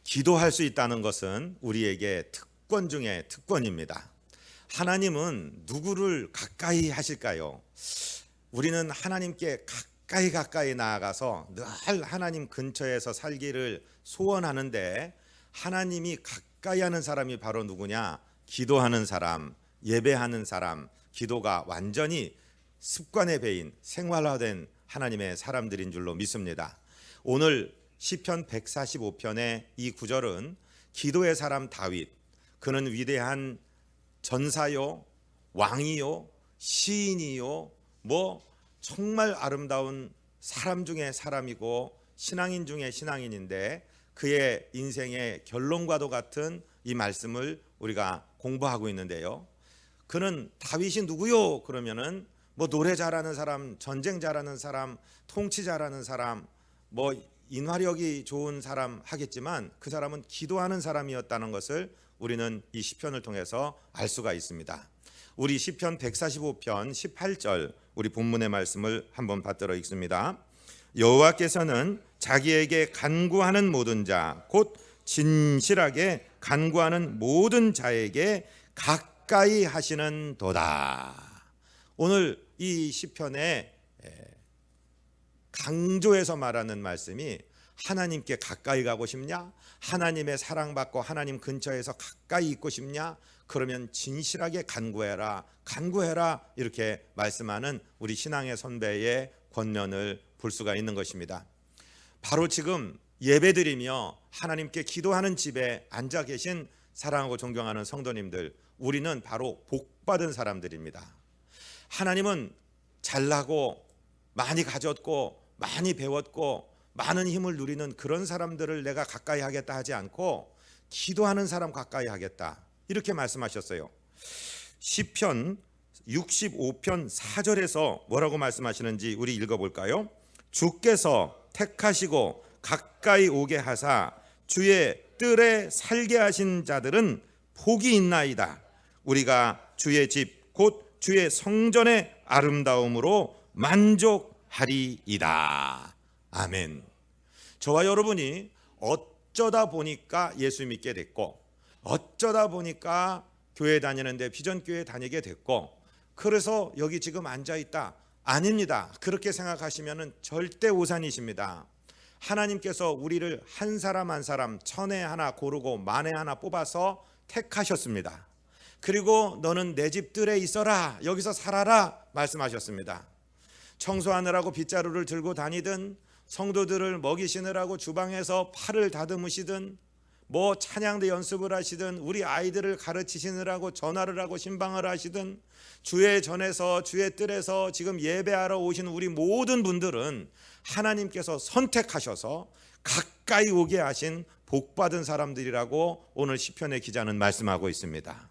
기도할 수 있다는 것은 우리에게 특권 중에 특권입니다. 하나님은 누구를 가까이 하실까요? 우리는 하나님께 가까이 나아가서 늘 하나님 근처에서 살기를 소원하는데, 하나님이 가까이 하는 사람이 바로 누구냐? 기도하는 사람, 예배하는 사람, 기도가 완전히 습관에 배인 생활화된 하나님의 사람들인 줄로 믿습니다. 오늘 시편 145편의 이 구절은 기도의 사람 다윗, 그는 위대한 전사요, 왕이요, 시인이요, 정말 아름다운 사람 중에 사람이고 신앙인 중에 신앙인인데, 그의 인생의 결론과도 같은 이 말씀을 우리가 공부하고 있는데요. 그는 다윗이 누구요? 그러면은 노래 잘하는 사람, 전쟁 잘하는 사람, 통치 잘하는 사람, 인화력이 좋은 사람 하겠지만, 그 사람은 기도하는 사람이었다는 것을 우리는 이 시편을 통해서 알 수가 있습니다. 우리 시편 145편 18절 우리 본문의 말씀을 한번 받들어 읽습니다. 여호와께서는 자기에게 간구하는 모든 자, 곧 진실하게 간구하는 모든 자에게 가까이 하시는 도다. 오늘 이 시편의 강조해서 말하는 말씀이, 하나님께 가까이 가고 싶냐? 하나님의 사랑받고 하나님 근처에서 가까이 있고 싶냐? 그러면 진실하게 간구해라, 이렇게 말씀하는 우리 신앙의 선배의 권면을 볼 수가 있는 것입니다. 바로 지금 예배드리며 하나님께 기도하는 집에 앉아 계신 사랑하고 존경하는 성도님들, 우리는 바로 복받은 사람들입니다. 하나님은 잘나고 많이 가졌고 많이 배웠고 많은 힘을 누리는 그런 사람들을 내가 가까이 하겠다 하지 않고, 기도하는 사람 가까이 하겠다, 이렇게 말씀하셨어요. 시편 65편 4절에서 뭐라고 말씀하시는지 우리 읽어볼까요? 주께서 택하시고 가까이 오게 하사 주의 뜰에 살게 하신 자들은 복이 있나이다. 우리가 주의 집 곧 주의 성전의 아름다움으로 만족하리이다. 아멘. 저와 여러분이 어쩌다 보니까 예수 믿게 됐고, 어쩌다 보니까 교회 다니는데 비전교회 다니게 됐고, 그래서 여기 지금 앉아있다. 아닙니다. 그렇게 생각하시면 절대 오산이십니다. 하나님께서 우리를 한 사람 한 사람 천에 하나 고르고 만에 하나 뽑아서 택하셨습니다. 그리고 너는 내 집 뜰에 있어라, 여기서 살아라 말씀하셨습니다. 청소하느라고 빗자루를 들고 다니든, 성도들을 먹이시느라고 주방에서 팔을 다듬으시든, 찬양대 연습을 하시든, 우리 아이들을 가르치시느라고 전화를 하고 신방을 하시든, 주의 전에서 주의 뜰에서 지금 예배하러 오신 우리 모든 분들은 하나님께서 선택하셔서 가까이 오게 하신 복받은 사람들이라고 오늘 시편의 기자는 말씀하고 있습니다.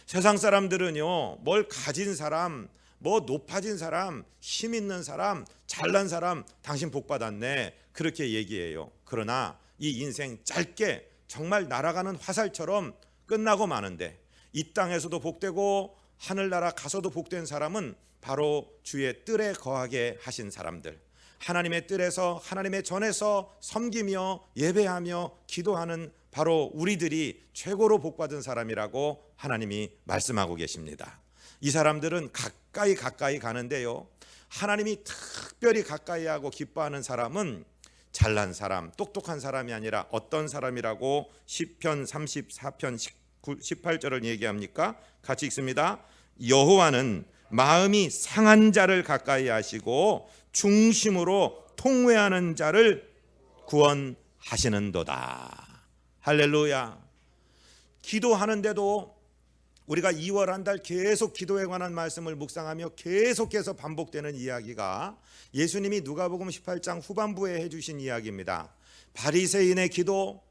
세상 사람들은요, 뭘 가진 사람, 높아진 사람, 힘 있는 사람, 잘난 사람, 당신 복받았네, 그렇게 얘기해요. 그러나 이 인생 짧게 정말 날아가는 화살처럼 끝나고 마는데, 이 땅에서도 복되고 하늘나라 가서도 복된 사람은 바로 주의 뜰에 거하게 하신 사람들, 하나님의 뜰에서 하나님의 전에서 섬기며 예배하며 기도하는 바로 우리들이 최고로 복받은 사람이라고 하나님이 말씀하고 계십니다. 이 사람들은 가까이 가는데요, 하나님이 특별히 가까이 하고 기뻐하는 사람은 잘난 사람, 똑똑한 사람이 아니라 어떤 사람이라고 시편 34편 18절을 얘기합니까? 같이 읽습니다. 여호와는 마음이 상한 자를 가까이 하시고 중심으로 통회하는 자를 구원하시는도다. 할렐루야. 기도하는데도 우리가 2월 한 달 계속 기도에 관한 말씀을 묵상하며 계속해서 반복되는 이야기가 예수님이 누가복음 18장 후반부에 해주신 이야기입니다. 바리새인의 기도,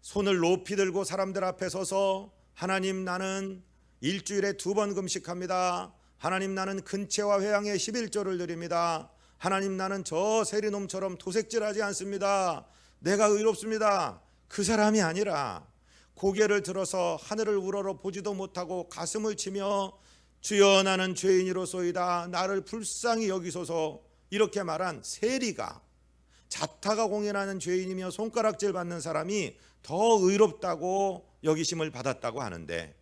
손을 높이 들고 사람들 앞에 서서 하나님, 나는 일주일에 2번 금식합니다. 하나님, 나는 근체와 회향의 11조를 드립니다. 하나님, 나는 저 세리놈처럼 도색질하지 않습니다. 내가 의롭습니다. 그 사람이 아니라 고개를 들어서 하늘을 우러러 보지도 못하고 가슴을 치며 주여 나는 죄인이로소이다, 나를 불쌍히 여기소서, 이렇게 말한 세리가 자타가 공인하는 죄인이며 손가락질 받는 사람이 더 의롭다고 여기심을 받았다고 하는데,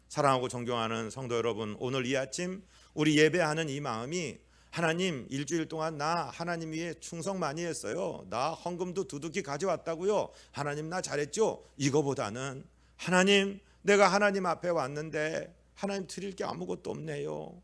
사랑하고 존경하는 성도 여러분, 오늘 이 아침 우리 예배하는 이 마음이 하나님 일주일 동안 나 하나님 위해 충성 많이 했어요. 나 헌금도 두둑히 가져왔다고요. 하나님 나 잘했죠? 이거보다는 하나님 내가 하나님 앞에 왔는데 하나님 드릴 게 아무것도 없네요.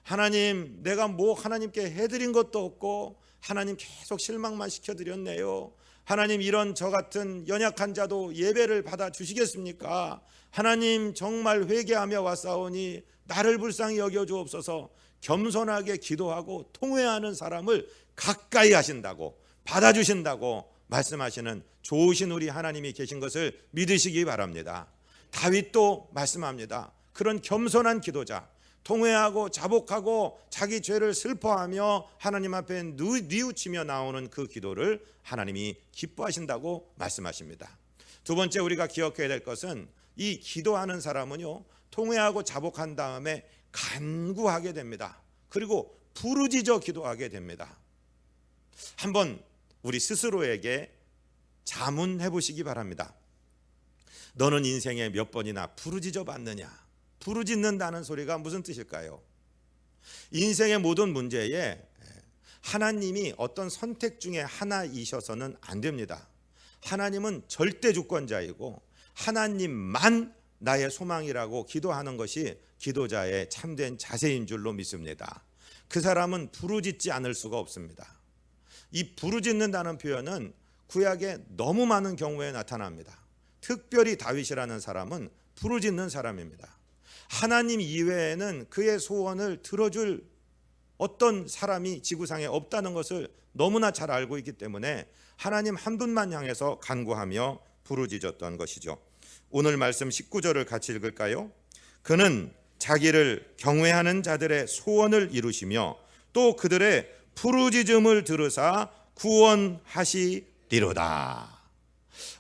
하나님 내가 뭐 하나님께 해드린 것도 없고 하나님 계속 실망만 시켜드렸네요. 하나님 이런 저 같은 연약한 자도 예배를 받아 주시겠습니까? 하나님 정말 회개하며 왔사오니 나를 불쌍히 여겨 주옵소서. 겸손하게 기도하고 통회하는 사람을 가까이 하신다고, 받아주신다고 말씀하시는 좋으신 우리 하나님이 계신 것을 믿으시기 바랍니다. 다윗도 말씀합니다. 그런 겸손한 기도자, 통회하고 자복하고 자기 죄를 슬퍼하며 하나님 앞에 뉘우치며 나오는 그 기도를 하나님이 기뻐하신다고 말씀하십니다. 두 번째 우리가 기억해야 될 것은 이 기도하는 사람은요, 통회하고 자복한 다음에 간구하게 됩니다. 그리고 부르짖어 기도하게 됩니다. 한번 우리 스스로에게 자문해 보시기 바랍니다. 너는 인생에 몇 번이나 부르짖어 봤느냐? 부르짖는다는 소리가 무슨 뜻일까요? 인생의 모든 문제에 하나님이 어떤 선택 중에 하나이셔서는 안 됩니다. 하나님은 절대 주권자이고 하나님만 나의 소망이라고 기도하는 것이 기도자의 참된 자세인 줄로 믿습니다. 그 사람은 부르짖지 않을 수가 없습니다. 이 부르짖는다는 표현은 구약에 너무 많은 경우에 나타납니다. 특별히 다윗이라는 사람은 부르짖는 사람입니다. 하나님 이외에는 그의 소원을 들어줄 어떤 사람이 지구상에 없다는 것을 너무나 잘 알고 있기 때문에 하나님 한 분만 향해서 간구하며 부르짖었던 것이죠. 오늘 말씀 19절을 같이 읽을까요? 그는 자기를 경외하는 자들의 소원을 이루시며 또 그들의 부르짖음을 들으사 구원하시리로다.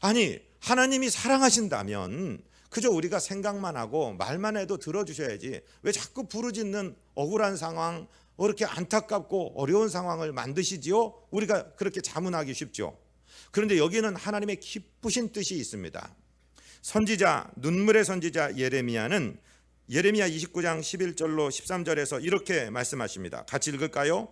아니, 하나님이 사랑하신다면 그저 우리가 생각만 하고 말만 해도 들어주셔야지 왜 자꾸 부르짖는 억울한 상황, 이렇게 안타깝고 어려운 상황을 만드시지요? 우리가 그렇게 자문하기 쉽죠. 그런데 여기는 하나님의 기쁘신 뜻이 있습니다. 선지자, 눈물의 선지자 예레미야는 예레미야 29장 11절로 13절에서 이렇게 말씀하십니다. 같이 읽을까요?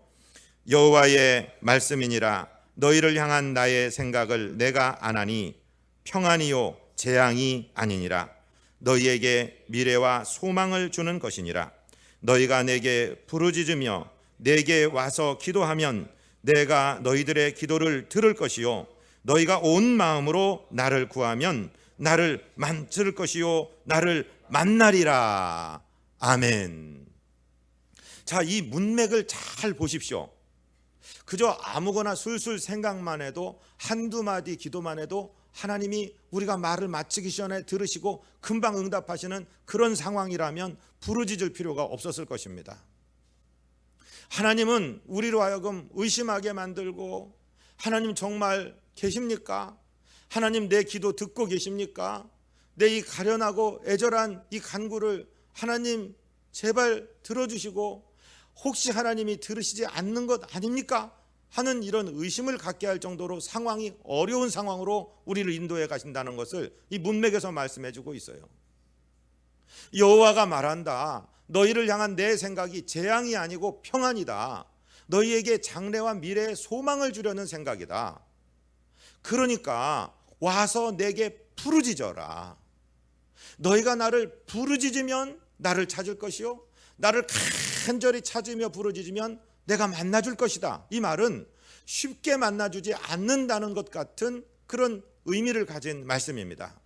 여호와의 말씀이니라. 너희를 향한 나의 생각을 내가 아나니 평안이요 재앙이 아니니라. 너희에게 미래와 소망을 주는 것이니라. 너희가 내게 부르짖으며 내게 와서 기도하면 내가 너희들의 기도를 들을 것이요 너희가 온 마음으로 나를 구하면 나를 만질 것이요 나를 만나리라. 아멘. 자, 이 문맥을 잘 보십시오. 그저 아무거나 술술 생각만 해도 한두 마디 기도만 해도 하나님이 우리가 말을 마치기 전에 들으시고 금방 응답하시는 그런 상황이라면 부르짖을 필요가 없었을 것입니다. 하나님은 우리로 하여금 의심하게 만들고 하나님 정말 계십니까? 하나님 내 기도 듣고 계십니까? 내 이 가련하고 애절한 이 간구를 하나님 제발 들어주시고 혹시 하나님이 들으시지 않는 것 아닙니까? 하는 이런 의심을 갖게 할 정도로 상황이 어려운 상황으로 우리를 인도해 가신다는 것을 이 문맥에서 말씀해 주고 있어요. 여호와가 말한다. 너희를 향한 내 생각이 재앙이 아니고 평안이다. 너희에게 장래와 미래의 소망을 주려는 생각이다. 그러니까 와서 내게 부르짖어라. 너희가 나를 부르짖으면 나를 찾을 것이요 나를 간절히 찾으며 부르짖으면 내가 만나줄 것이다. 이 말은 쉽게 만나주지 않는다는 것 같은 그런 의미를 가진 말씀입니다.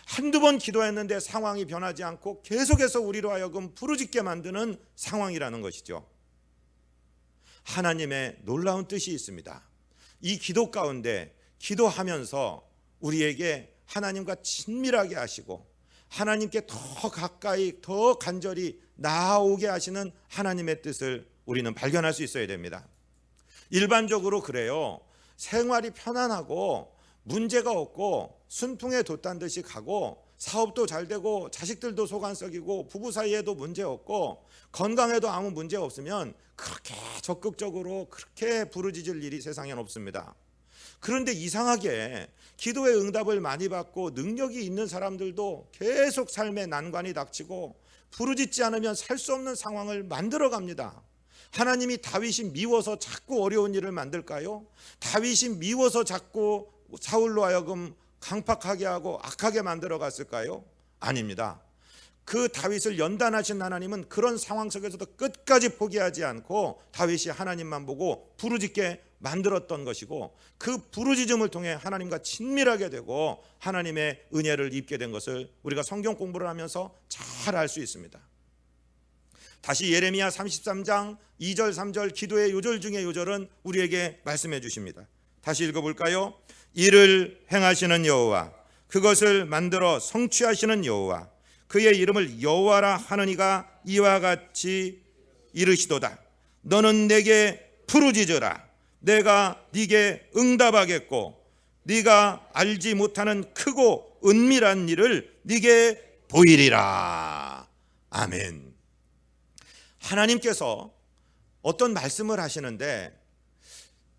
한두 번 기도했는데 상황이 변하지 않고 계속해서 우리로 하여금 부르짖게 만드는 상황이라는 것이죠. 하나님의 놀라운 뜻이 있습니다. 이 기도 가운데 기도하면서 우리에게 하나님과 친밀하게 하시고 하나님께 더 가까이 더 간절히 나아오게 하시는 하나님의 뜻을 우리는 발견할 수 있어야 됩니다. 일반적으로 그래요. 생활이 편안하고 문제가 없고 순풍에 돛단 듯이 가고 사업도 잘 되고 자식들도 소관석이고 부부 사이에도 문제 없고 건강에도 아무 문제 없으면 그렇게 적극적으로 그렇게 부르짖을 일이 세상엔 없습니다. 그런데 이상하게 기도의 응답을 많이 받고 능력이 있는 사람들도 계속 삶에 난관이 닥치고 부르짖지 않으면 살 수 없는 상황을 만들어 갑니다. 하나님이 다윗이 미워서 자꾸 어려운 일을 만들까요? 다윗이 미워서 자꾸 사울로 하여금 강팍하게 하고 악하게 만들어 갔을까요? 아닙니다. 그 다윗을 연단하신 하나님은 그런 상황 속에서도 끝까지 포기하지 않고 다윗이 하나님만 보고 부르짖게 만들었던 것이고, 그 부르짖음을 통해 하나님과 친밀하게 되고 하나님의 은혜를 입게 된 것을 우리가 성경 공부를 하면서 잘 알 수 있습니다. 다시 예레미야 33장 2절 3절 기도의 요절 중에 요절은 우리에게 말씀해 주십니다. 다시 읽어볼까요? 이를 행하시는 여호와, 그것을 만들어 성취하시는 여호와, 그의 이름을 여호와라 하는 이가 이와 같이 이르시도다. 너는 내게 부르짖으라. 내가 네게 응답하겠고 네가 알지 못하는 크고 은밀한 일을 네게 보이리라. 아멘. 하나님께서 어떤 말씀을 하시는데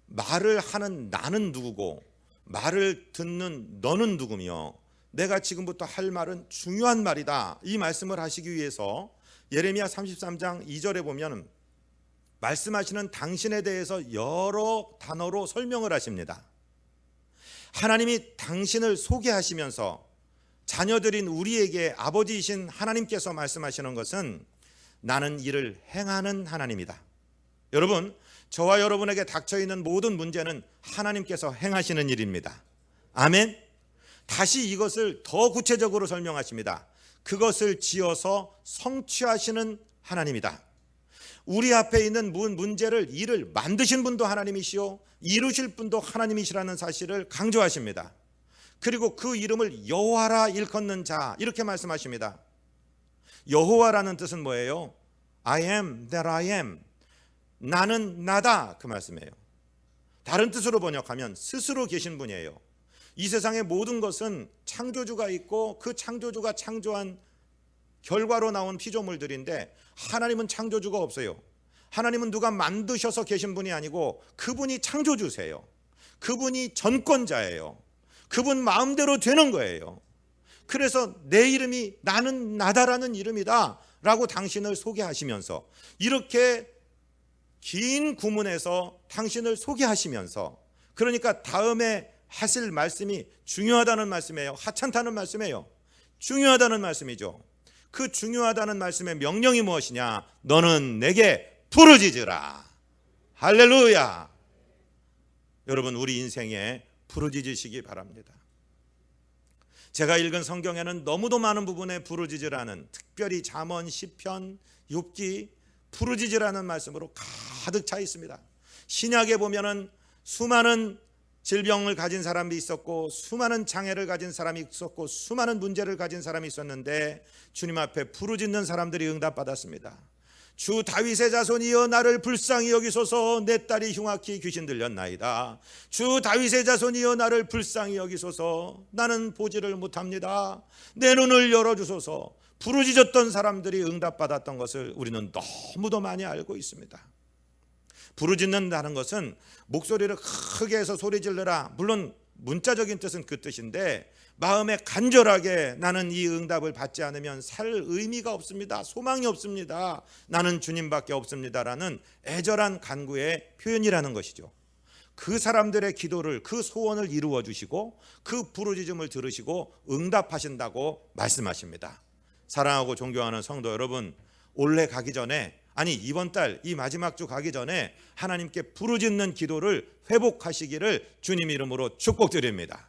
말을 하는 나는 누구고 말을 듣는 너는 누구며 내가 지금부터 할 말은 중요한 말이다, 이 말씀을 하시기 위해서 예레미야 33장 2절에 보면 말씀하시는 당신에 대해서 여러 단어로 설명을 하십니다. 하나님이 당신을 소개하시면서 자녀들인 우리에게 아버지이신 하나님께서 말씀하시는 것은 나는 이를 행하는 하나님이다. 여러분, 저와 여러분에게 닥쳐있는 모든 문제는 하나님께서 행하시는 일입니다. 아멘. 다시 이것을 더 구체적으로 설명하십니다. 그것을 지어서 성취하시는 하나님이다. 우리 앞에 있는 문제를, 일을 만드신 분도 하나님이시오 이루실 분도 하나님이시라는 사실을 강조하십니다. 그리고 그 이름을 여호와라 일컫는 자, 이렇게 말씀하십니다. 여호와라는 뜻은 뭐예요? I am that I am. 나는 나다, 그 말씀이에요. 다른 뜻으로 번역하면 스스로 계신 분이에요. 이 세상의 모든 것은 창조주가 있고 그 창조주가 창조한 결과로 나온 피조물들인데 하나님은 창조주가 없어요. 하나님은 누가 만드셔서 계신 분이 아니고 그분이 창조주세요. 그분이 전권자예요. 그분 마음대로 되는 거예요. 그래서 내 이름이 나는 나다라는 이름이다 라고 당신을 소개하시면서, 이렇게 긴 구문에서 당신을 소개하시면서, 그러니까 다음에 하실 말씀이 중요하다는 말씀이에요? 하찮다는 말씀이에요? 중요하다는 말씀이죠. 그 중요하다는 말씀의 명령이 무엇이냐? 너는 내게 부르짖으라. 할렐루야. 여러분, 우리 인생에 부르짖으시기 바랍니다. 제가 읽은 성경에는 너무도 많은 부분에 부르짖으라는, 특별히 잠언, 시편, 욥기, 부르짖으라는 말씀으로 가득 차 있습니다. 신약에 보면은 수많은 질병을 가진 사람이 있었고 수많은 장애를 가진 사람이 있었고 수많은 문제를 가진 사람이 있었는데 주님 앞에 부르짖는 사람들이 응답받았습니다. 주 다윗의 자손이여 나를 불쌍히 여기소서, 내 딸이 흉악히 귀신 들렸나이다. 주 다윗의 자손이여 나를 불쌍히 여기소서, 나는 보지를 못합니다. 내 눈을 열어주소서. 부르짖었던 사람들이 응답받았던 것을 우리는 너무도 많이 알고 있습니다. 부르짖는다는 것은 목소리를 크게 해서 소리 질러라, 물론 문자적인 뜻은 그 뜻인데 마음에 간절하게 나는 이 응답을 받지 않으면 살 의미가 없습니다, 소망이 없습니다, 나는 주님밖에 없습니다라는 애절한 간구의 표현이라는 것이죠. 그 사람들의 기도를, 그 소원을 이루어 주시고 그 부르짖음을 들으시고 응답하신다고 말씀하십니다. 사랑하고 존경하는 성도 여러분, 올해 가기 전에, 아니 이번 달 이 마지막 주 가기 전에 하나님께 부르짖는 기도를 회복하시기를 주님 이름으로 축복드립니다.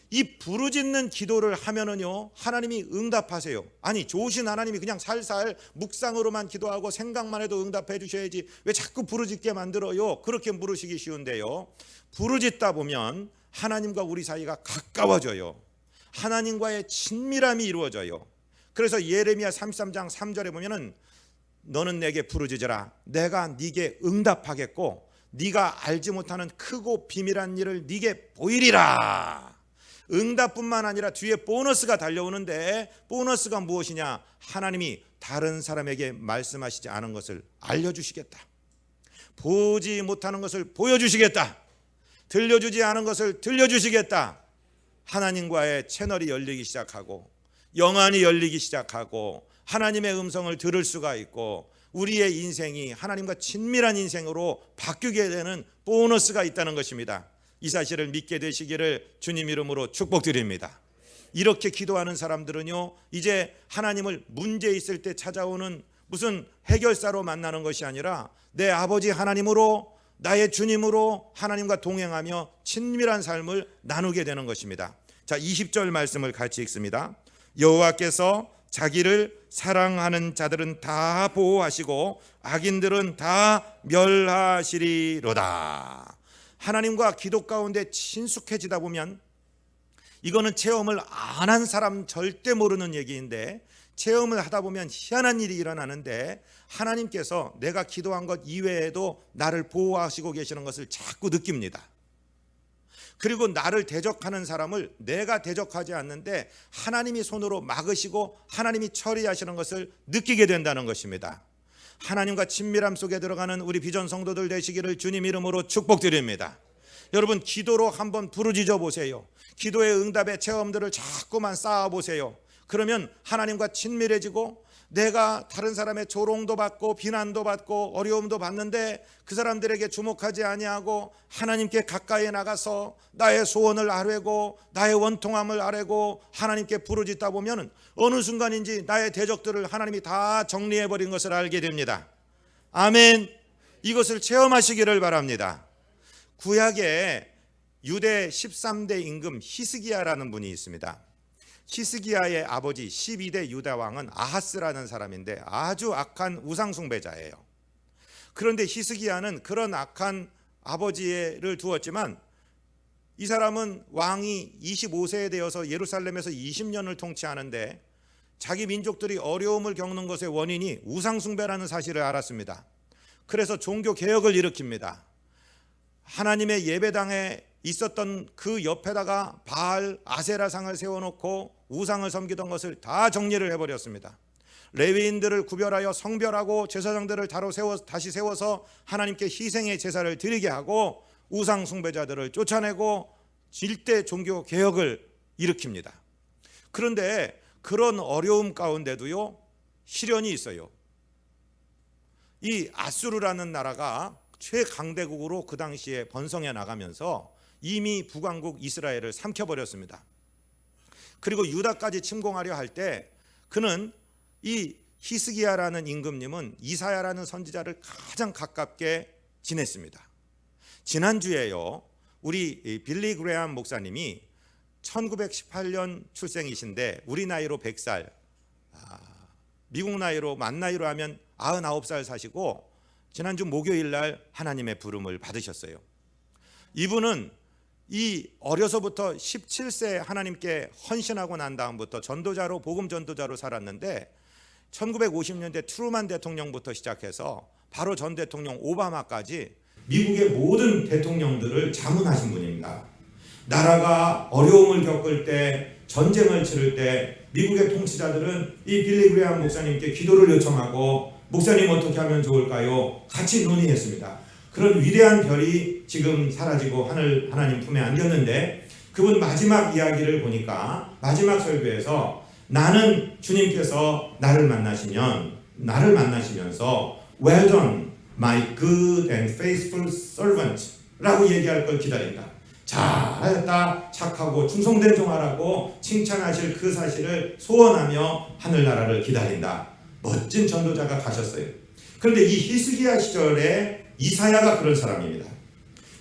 이 부르짖는 기도를 하면은요 하나님이 응답하세요. 아니 좋으신 하나님이 그냥 살살 묵상으로만 기도하고 생각만 해도 응답해 주셔야지 왜 자꾸 부르짖게 만들어요? 그렇게 물으시기 쉬운데요, 부르짖다 보면 하나님과 우리 사이가 가까워져요. 하나님과의 친밀함이 이루어져요. 그래서 예레미야 33장 3절에 보면은 너는 내게 부르짖으라, 내가 네게 응답하겠고 네가 알지 못하는 크고 비밀한 일을 네게 보이리라. 응답뿐만 아니라 뒤에 보너스가 달려오는데, 보너스가 무엇이냐? 하나님이 다른 사람에게 말씀하시지 않은 것을 알려주시겠다. 보지 못하는 것을 보여주시겠다. 들려주지 않은 것을 들려주시겠다. 하나님과의 채널이 열리기 시작하고 영안이 열리기 시작하고 하나님의 음성을 들을 수가 있고 우리의 인생이 하나님과 친밀한 인생으로 바뀌게 되는 보너스가 있다는 것입니다. 이 사실을 믿게 되시기를 주님 이름으로 축복드립니다. 이렇게 기도하는 사람들은요, 이제 하나님을 문제 있을 때 찾아오는 무슨 해결사로 만나는 것이 아니라 내 아버지 하나님으로, 나의 주님으로 하나님과 동행하며 친밀한 삶을 나누게 되는 것입니다. 자, 20절 말씀을 같이 읽습니다. 여호와께서 자기를 사랑하는 자들은 다 보호하시고 악인들은 다 멸하시리로다. 하나님과 기도 가운데 친숙해지다 보면, 이거는 체험을 안 한 사람 절대 모르는 얘기인데, 체험을 하다 보면 희한한 일이 일어나는데, 하나님께서 내가 기도한 것 이외에도 나를 보호하시고 계시는 것을 자꾸 느낍니다. 그리고 나를 대적하는 사람을 내가 대적하지 않는데 하나님이 손으로 막으시고 하나님이 처리하시는 것을 느끼게 된다는 것입니다. 하나님과 친밀함 속에 들어가는 우리 비전 성도들 되시기를 주님 이름으로 축복드립니다. 여러분, 기도로 한번 부르짖어 보세요. 기도의 응답의 체험들을 자꾸만 쌓아 보세요. 그러면 하나님과 친밀해지고, 내가 다른 사람의 조롱도 받고 비난도 받고 어려움도 받는데 그 사람들에게 주목하지 아니하고 하나님께 가까이 나가서 나의 소원을 아뢰고 나의 원통함을 아뢰고 하나님께 부르짖다 보면 어느 순간인지 나의 대적들을 하나님이 다 정리해버린 것을 알게 됩니다. 아멘. 이것을 체험하시기를 바랍니다. 구약에 유대 13대 임금 히스기야라는 분이 있습니다. 히스기야의 아버지 12대 유다 왕은 아하스라는 사람인데 아주 악한 우상숭배자예요. 그런데 히스기야는 그런 악한 아버지를 두었지만 이 사람은 왕이 25세에 되어서 예루살렘에서 20년을 통치하는데 자기 민족들이 어려움을 겪는 것의 원인이 우상숭배라는 사실을 알았습니다. 그래서 종교개혁을 일으킵니다. 하나님의 예배당에 있었던 그 옆에다가 바알, 아세라상을 세워놓고 우상을 섬기던 것을 다 정리를 해버렸습니다. 레위인들을 구별하여 성별하고 제사장들을 다시 세워서 하나님께 희생의 제사를 드리게 하고 우상 숭배자들을 쫓아내고 일대 종교 개혁을 일으킵니다. 그런데 그런 어려움 가운데도요, 시련이 있어요. 이 아수르라는 나라가 최강대국으로 그 당시에 번성해 나가면서 이미 북왕국 이스라엘을 삼켜버렸습니다. 그리고 유다까지 침공하려 할 때 그는 이 히스기야라는 임금님은 이사야라는 선지자를 가장 가깝게 지냈습니다. 지난주에요, 우리 빌리 그레함 목사님이 1918년 출생이신데 우리 나이로 100살, 미국 나이로 만 나이로 하면 99살 사시고 지난주 목요일 날 하나님의 부름을 받으셨어요. 이분은 이 어려서부터 17세 하나님께 헌신하고 난 다음부터 전도자로, 복음 전도자로 살았는데 1950년대 트루만 대통령부터 시작해서 바로 전 대통령 오바마까지 미국의 모든 대통령들을 자문하신 분입니다. 나라가 어려움을 겪을 때, 전쟁을 치를 때 미국의 통치자들은 이 빌리 그레함 목사님께 기도를 요청하고 목사님 어떻게 하면 좋을까요? 같이 논의했습니다. 그런 위대한 별이 지금 사라지고 하나님 품에 안겼는데 그분 마지막 이야기를 보니까 마지막 설교에서 나는 주님께서 나를 만나시면서 Well done, my good and faithful servant 라고 얘기할 걸 기다린다. 잘했다, 착하고 충성된 종아라고 칭찬하실 그 사실을 소원하며 하늘나라를 기다린다. 멋진 전도자가 가셨어요. 그런데 이 히스기야 시절에 이사야가 그런 사람입니다.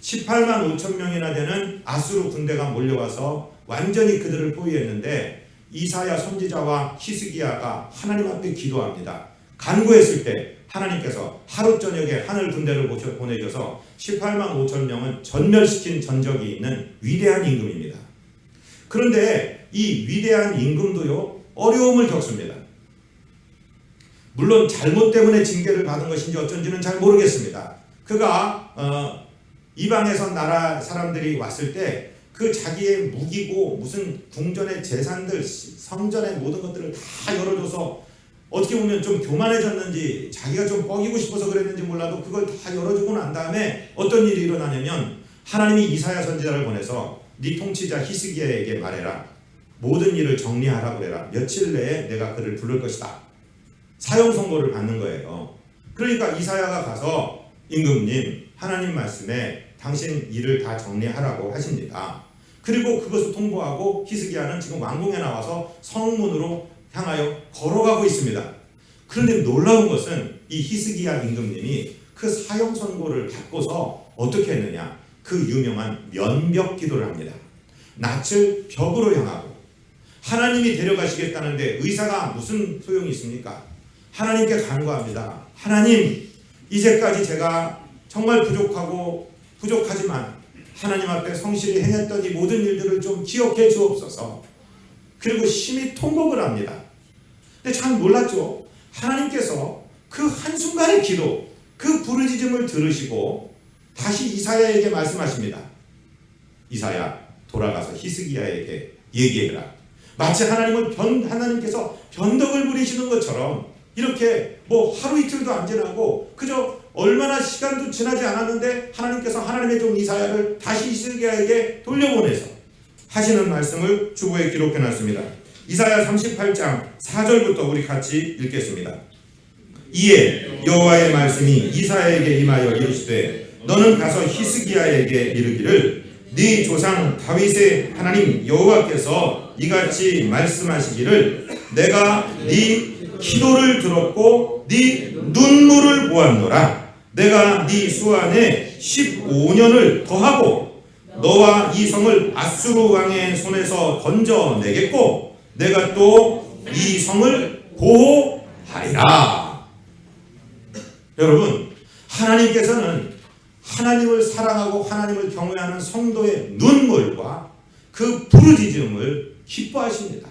18만 5천 명이나 되는 아수르 군대가 몰려와서 완전히 그들을 포위했는데 이사야 선지자와 히스기야가 하나님 앞에 기도합니다. 간구했을 때 하나님께서 하루 저녁에 하늘 군대를 보내줘서 18만 5천 명은 전멸시킨 전적이 있는 위대한 임금입니다. 그런데 이 위대한 임금도요, 어려움을 겪습니다. 물론 잘못 때문에 징계를 받은 것인지 어쩐지는 잘 모르겠습니다. 그가 이방에서 나라 사람들이 왔을 때 그 자기의 무기고 무슨 궁전의 재산들, 성전의 모든 것들을 다 열어줘서 어떻게 보면 좀 교만해졌는지 자기가 좀 뻐기고 싶어서 그랬는지 몰라도 그걸 다 열어주고 난 다음에 어떤 일이 일어나냐면 하나님이 이사야 선지자를 보내서 네 통치자 히스기야에게 말해라. 모든 일을 정리하라고 그래라. 며칠 내에 내가 그를 부를 것이다. 사형 선고를 받는 거예요. 그러니까 이사야가 가서 임금님, 하나님 말씀에 당신 일을 다 정리하라고 하십니다. 그리고 그것을 통보하고 히스기야는 지금 왕궁에 나와서 성문으로 향하여 걸어가고 있습니다. 그런데 놀라운 것은 이 히스기야 임금님이 그 사형 선고를 받고서 어떻게 했느냐? 그 유명한 면벽 기도를 합니다. 낯을 벽으로 향하고 하나님이 데려가시겠다는데 의사가 무슨 소용이 있습니까? 하나님께 간구합니다. 하나님, 이제까지 제가 정말 부족하지만 하나님 앞에 성실히 행했던 이 모든 일들을 좀 기억해 주옵소서. 그리고 심히 통곡을 합니다. 근데 참 놀랐죠. 하나님께서 그 한순간의 기도, 그 부르짖음을 들으시고 다시 이사야에게 말씀하십니다. 이사야, 돌아가서 히스기야에게 얘기해라. 마치 하나님께서 변덕을 부리시는 것처럼 이렇게 하루 이틀도 안 지나고 그저 얼마나 시간도 지나지 않았는데 하나님께서 하나님의 종 이사야를 다시 히스기야에게 돌려보내서 하시는 말씀을 주보에 기록해 놨습니다. 이사야 38장 4절부터 우리 같이 읽겠습니다. 이에 여호와의 말씀이 이사야에게 임하여 이르시되 너는 가서 히스기야에게 이르기를 네 조상 다윗의 하나님 여호와께서 이같이 말씀하시기를 내가 네 기도를 들었고 네 눈물을 보았노라. 내가 네 수안에 15년을 더하고 너와 이 성을 아수르 왕의 손에서 건져내겠고 내가 또 이 성을 보호하리라. 여러분, 하나님께서는 하나님을 사랑하고 하나님을 경외하는 성도의 눈물과 그 부르짖음을 기뻐하십니다.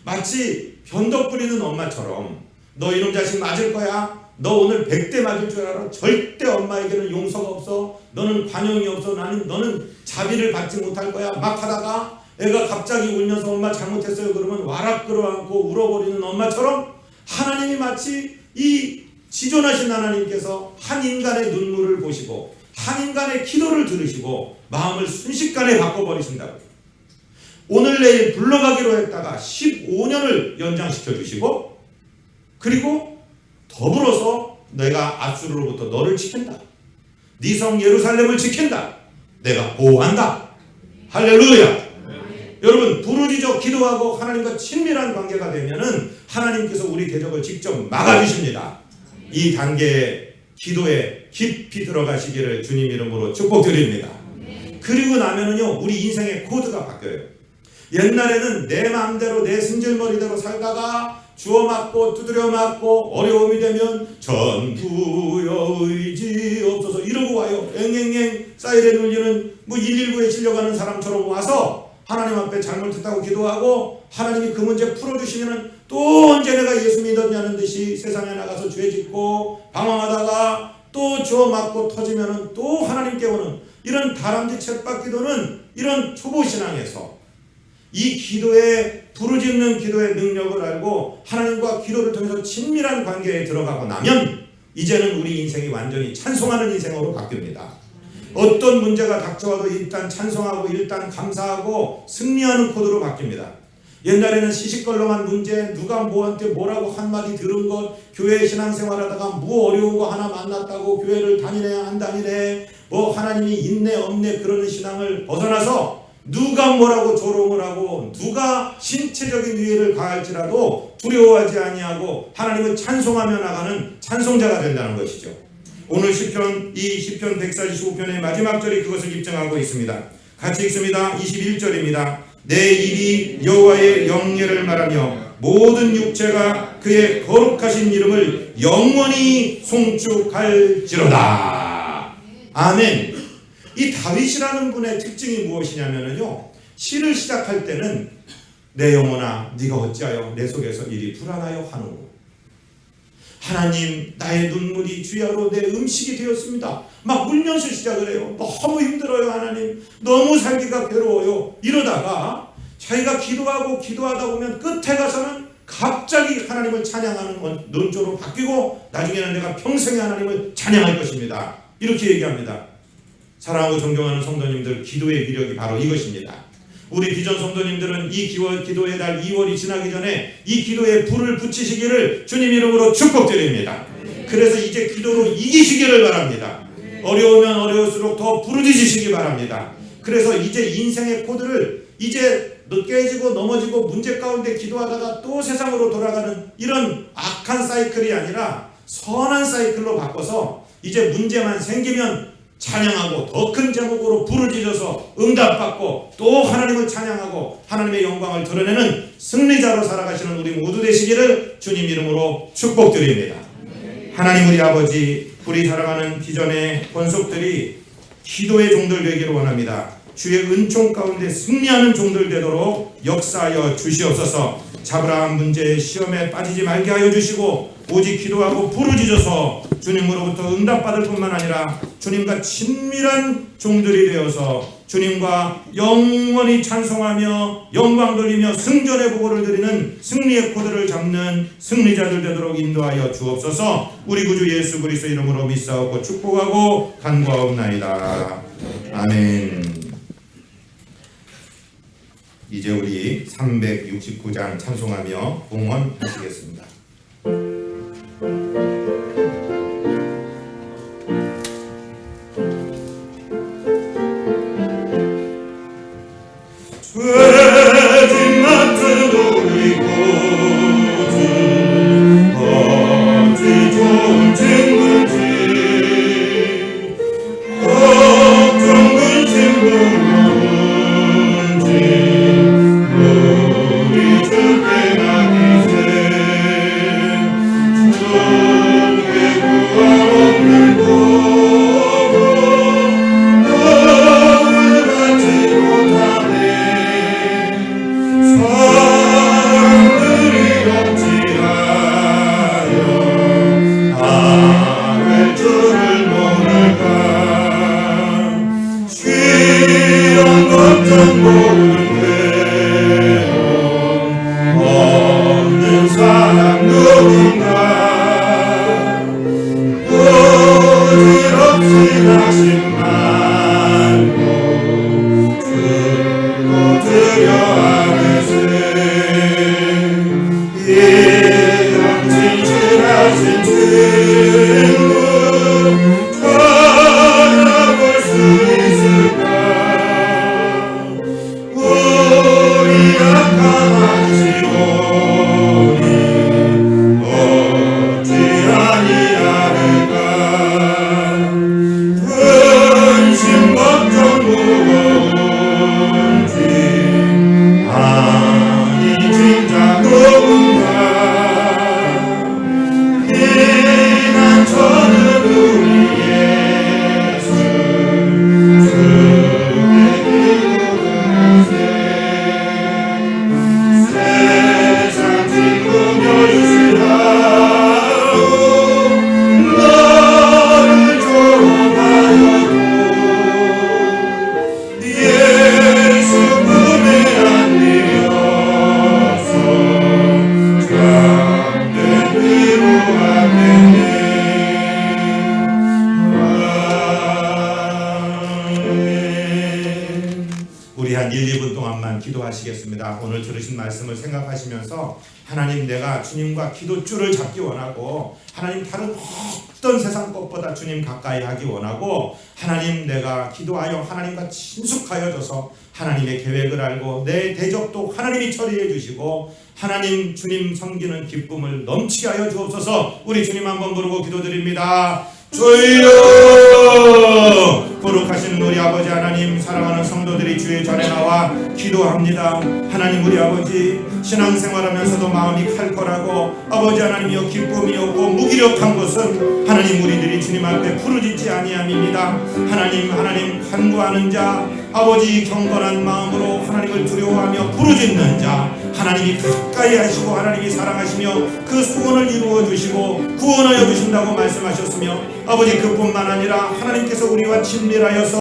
마치 변덕 부리는 엄마처럼 너 이놈 자식 맞을 거야. 너 오늘 100대 맞을 줄 알아. 절대 엄마에게는 용서가 없어. 너는 관용이 없어. 너는 자비를 받지 못할 거야. 막 하다가 애가 갑자기 울면서 엄마 잘못했어요. 그러면 와락 끌어안고 울어버리는 엄마처럼 하나님이 마치 이 지존하신 하나님께서 한 인간의 눈물을 보시고 한 인간의 기도를 들으시고 마음을 순식간에 바꿔버리신다고. 오늘 내일 불러가기로 했다가 15년을 연장시켜 주시고 그리고 더불어서 내가 아수르로부터 너를 지킨다. 네 성 예루살렘을 지킨다. 내가 보호한다. 할렐루야. 여러분, 부르짖어 기도하고 하나님과 친밀한 관계가 되면은 하나님께서 우리 대적을 직접 막아주십니다. 이 단계의 기도에 깊이 들어가시기를 주님 이름으로 축복드립니다. 그리고 나면은요, 우리 인생의 코드가 바뀌어요. 옛날에는 내 마음대로 내 승질머리대로 살다가 주워 맞고 두드려 맞고 어려움이 되면 전부여 의지 없어서 이러고 와요. 앵앵앵 사이렌 울리는 119에 실려가는 사람처럼 와서 하나님 앞에 잘못했다고 기도하고 하나님이 그 문제 풀어주시면 또 언제 내가 예수 믿었냐는 듯이 세상에 나가서 죄 짓고 방황하다가 또 주워 맞고 터지면 또 하나님께 오는 이런 다람쥐 쳇밥 기도는 이런 초보신앙에서 이 기도의 부르짖는 기도의 능력을 알고 하나님과 기도를 통해서 친밀한 관계에 들어가고 나면 이제는 우리 인생이 완전히 찬송하는 인생으로 바뀝니다. 어떤 문제가 닥쳐와도 일단 찬송하고 일단 감사하고 승리하는 코드로 바뀝니다. 옛날에는 시시껄렁한 문제, 누가 뭐한테 뭐라고 한마디 들은 것, 교회 신앙생활하다가 뭐 어려운 거 하나 만났다고 교회를 다니네 안 다니네, 하나님이 있네 없네 그러는 신앙을 벗어나서 누가 뭐라고 조롱을 하고 누가 신체적인 위해를 가할지라도 두려워하지 아니하고 하나님을 찬송하며 나가는 찬송자가 된다는 것이죠. 오늘 시편 145편의 마지막 절이 그것을 입증하고 있습니다. 같이 읽습니다. 21절입니다. 내 입이 여호와의 영예를 말하며 모든 육체가 그의 거룩하신 이름을 영원히 송축할지로다. 아멘. 이 다윗이라는 분의 특징이 무엇이냐면요, 시를 시작할 때는 내 영혼아 네가 어찌하여 내 속에서 이리 불안하여 하노. 하나님, 나의 눈물이 주야로 내 음식이 되었습니다. 막 울면서 시작을 해요. 너무 힘들어요. 하나님, 너무 살기가 괴로워요. 이러다가 자기가 기도하다 보면 끝에 가서는 갑자기 하나님을 찬양하는 논조로 바뀌고 나중에는 내가 평생에 하나님을 찬양할 것입니다. 이렇게 얘기합니다. 사랑하고 존경하는 성도님들, 기도의 위력이 바로 이것입니다. 우리 비전 성도님들은 이 기도의 달 2월이 지나기 전에 이 기도에 불을 붙이시기를 주님 이름으로 축복드립니다. 그래서 이제 기도로 이기시기를 바랍니다. 어려우면 어려울수록 더 부르짖으시기 바랍니다. 그래서 이제 인생의 코드를 이제 깨지고 넘어지고 문제 가운데 기도하다가 또 세상으로 돌아가는 이런 악한 사이클이 아니라 선한 사이클로 바꿔서 이제 문제만 생기면 찬양하고 더 큰 제목으로 부르짖어서 응답받고 또 하나님을 찬양하고 하나님의 영광을 드러내는 승리자로 살아가시는 우리 모두 되시기를 주님 이름으로 축복드립니다. 하나님 우리 아버지, 우리 사랑하는 비전의 권속들이 기도의 종들 되기를 원합니다. 주의 은총 가운데 승리하는 종들 되도록 역사하여 주시옵소서. 잡으라한 문제의 시험에 빠지지 말게 하여 주시고 오직 기도하고 부르짖어서 주님으로부터 응답받을 뿐만 아니라 주님과 친밀한 종들이 되어서 주님과 영원히 찬송하며 영광 돌리며 승전의 보고를 드리는 승리의 코드를 잡는 승리자들 되도록 인도하여 주옵소서. 우리 구주 예수 그리스도 이름으로 믿사옵고 축복하고 간구하옵나이다. 아멘. 이제 우리 369장 찬송하며 봉헌하시겠습니다. 죄진 같은 우리 구주 어찌 좋은 친구지 걱정 근심 부러운지 우리 주께 맡기세 주께 구하옵는 보고 너를 받지 못하네 사람들이 억지하여 아랠 줄을 모를까 시험 걱정 모르게 없는 사람 누군가 어지럽지 하신 말고 들고 두려워하면서 이런 진실하신 친구 찾아볼 수 있을까 우리 약한 지오니 어찌 아니하는가 근심 걱정 무거운지 아니 진짜 누군가 피난처는 우리 예수 주께 기도하세 세상 친구여 주시라오 너를 졸업하여도 예수 품에 안기어서 참된 위로하겠네. 아멘. 우리 한 1, 2분 동안만 기도하시겠습니다. 오늘 들으신 말씀을 생각하시면서 하나님 내가 주님과 기도줄을 잡기 원하고 하나님 다른 어떤 세상 것보다 주님 가까이 하기 원하고 하나님 내가 기도하여 하나님과 친숙하여져서 하나님의 계획을 알고 내 대적도 하나님이 처리해 주시고 하나님 주님 섬기는 기쁨을 넘치게 하여 주옵소서. 우리 주님 한번 부르고 기도드립니다. 주여 거룩하신 우리 아버지 하나님 사랑하는 성도들이 주의 전에 나와 기도합니다. 하나님 우리 아버지 신앙생활하면서도 마음이 칼칼하고 아버지 하나님이여 기쁨이 없고 무기력한 것은 하나님 우리들이 주님 앞에 부르짖지 아니함입니다. 하나님 간구하는 자 아버지 경건한 마음으로 하나님을 두려워하며 부르짖는 자 하나님이 가까이 하시고 하나님이 사랑하시며 그 소원을 이루어 주시고 구원하여 주신다고 말씀하셨으며 아버지 그뿐만 아니라 하나님께서 우리와 친밀하여서